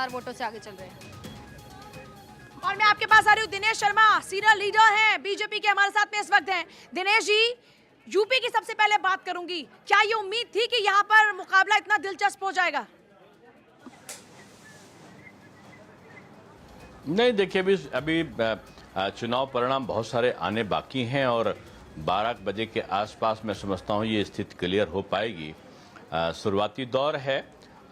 4 वोटों से आगे चल रहे हैं। और मैं आपके पास आ रही हूँ, दिनेश शर्मा सीनियर लीडर हैं बीजेपी के, हमारे साथ में इस वक्त हैं। दिनेश जी, यूपी की सबसे पहले बात करूंगी, क्या ये उम्मीद थी कि यहाँ पर मुकाबला इतना दिलचस्प हो जाएगा? नहीं, देखिए अभी चुनाव परिणाम बहुत सारे आने बाकी हैं और 12 बजे के आसपास मैं समझता हूँ ये स्थिति क्लियर हो पाएगी। शुरुआती दौर है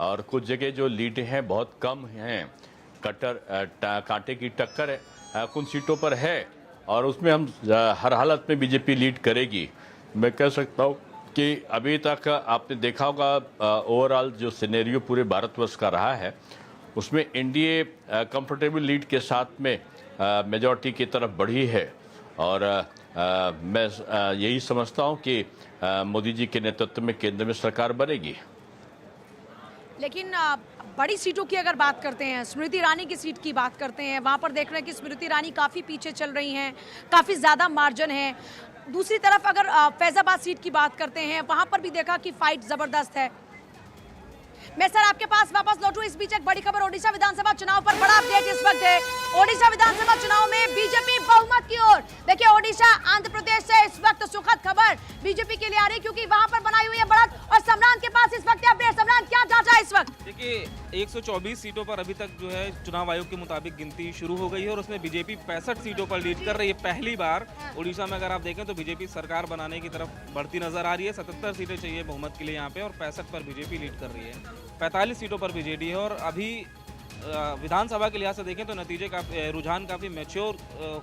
और कुछ जगह जो लीड हैं बहुत कम हैं, कांटे की टक्कर है कुछ सीटों पर है और उसमें हम हर हालत में बीजेपी लीड करेगी। मैं कह सकता हूँ कि अभी तक आपने देखा होगा ओवरऑल जो सिनेरियो पूरे भारतवर्ष का रहा है उसमें एनडीए कंफर्टेबल लीड के साथ में मेजॉरिटी की तरफ बढ़ी है और मैं यही समझता हूँ कि मोदी जी के नेतृत्व में केंद्र में सरकार बनेगी। लेकिन बड़ी सीटों की अगर बात करते हैं, स्मृति ईरानी की सीट की बात करते हैं, वहां पर देख रहे हैं कि स्मृति ईरानी काफी पीछे चल रही हैं, काफी ज्यादा मार्जिन है। दूसरी तरफ अगर फैजाबाद सीट की बात करते हैं, वहां पर भी देखा कि फाइट जबरदस्त है। मैं सर आपके पास वापस लौटूं, इस बीच एक बड़ी खबर ओडिशा विधानसभा चुनाव पर बड़ा अपडेट इस वक्त है। ओडिशा विधानसभा चुनाव में बीजेपी बहुमत की ओर। देखिए, ओडिशा आंध्र प्रदेश से इस वक्त सुखद खबर बीजेपी के लिए आ रही है क्योंकि वहां पर बनाई हुई है बढ़त। और सम्रान के पास इस वक्त अपडेट। सम्रान, क्या जांचा है इस वक्त? देखिए, 124 सीटों पर अभी तक जो है चुनाव आयोग के मुताबिक गिनती शुरू हो गई है और उसमें बीजेपी 65 सीटों पर लीड कर रही है। पहली बार ओडिशा में अगर आप देखें तो बीजेपी सरकार बनाने की तरफ बढ़ती नजर आ रही है। 77 सीटें चाहिए बहुमत के लिए यहाँ पे और 65 पर बीजेपी लीड कर रही है। 45 सीटों पर बीजेडी है और अभी विधानसभा के लिहाज से देखें तो नतीजे का रुझान काफ़ी मैच्योर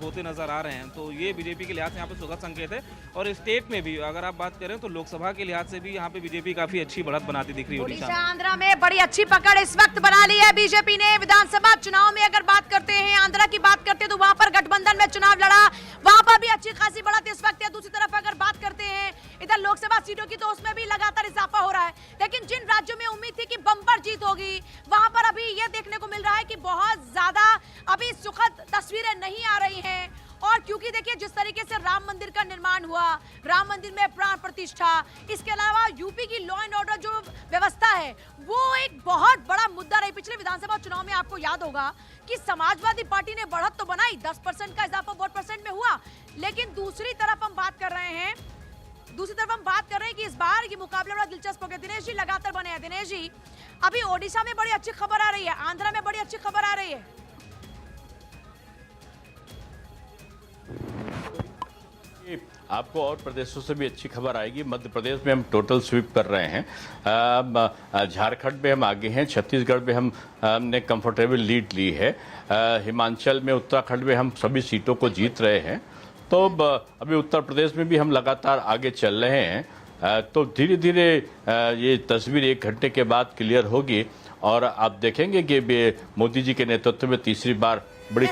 होते नजर आ रहे हैं। तो ये बीजेपी के लिहाज से यहाँ पे सुखद संकेत है। और स्टेट में भी अगर आप बात करें तो लोकसभा के लिहाज से भी यहाँ पे बीजेपी काफ़ी अच्छी बढ़त बनाती दिख रही है। ओडिशा आंध्रा में बड़ी अच्छी पकड़ इस वक्त बना ली है बीजेपी ने। विधानसभा चुनाव में अगर बात करते हैं, आंध्रा की बात करते हैं तो वहां पर गठबंधन में चुनाव लड़ा, वहां पर भी अच्छी खासी बढ़त इस वक्त है। दूसरी तरफ अगर बात करते हैं इधर लोकसभा सीटों की, तो उसमें भी लगातार इजाफा हो रहा है। लेकिन जिन राज्यों में उम्मीद थी कि बम्पर जीत होगी, वहां पर अभी ये देखने को मिल रहा है कि बहुत ज्यादा अभी सुखद तस्वीरें नहीं आ रही हैं। और क्योंकि देखिए, जिस तरीके से राम मंदिर का निर्माण हुआ, राम मंदिर में प्राण प्रतिष्ठा, इसके अलावा यूपी की लॉ एंड ऑर्डर जो व्यवस्था है वो एक बहुत बड़ा मुद्दा रही। पिछले विधानसभा चुनाव में आपको याद होगा कि समाजवादी पार्टी ने बढ़त तो बनाई, 10% का इजाफा वोट परसेंट में हुआ। लेकिन दूसरी तरफ हम बात कर रहे हैं कि इस बार ये मुकाबला बड़ा दिलचस्प हो गया। दिनेश जी लगातार बने हैं। दिनेश जी, अभी ओडिशा में बड़ी अच्छी खबर आ रही है, आंध्रा में बड़ी अच्छी खबर आ रही है। आपको और प्रदेशों से भी अच्छी खबर आएगी। मध्य प्रदेश में हम टोटल स्वीप कर रहे हैं, झारखंड में हम आगे हैं, छत्तीसगढ़ में हमने कंफर्टेबल लीड ली है, हिमाचल में, उत्तराखंड में हम सभी सीटों को जीत रहे हैं। तो अभी उत्तर प्रदेश में भी हम लगातार आगे चल रहे हैं। तो धीरे धीरे ये तस्वीर 1 घंटे के बाद क्लियर होगी और आप देखेंगे कि मोदी जी के नेतृत्व में तीसरी बार बड़ी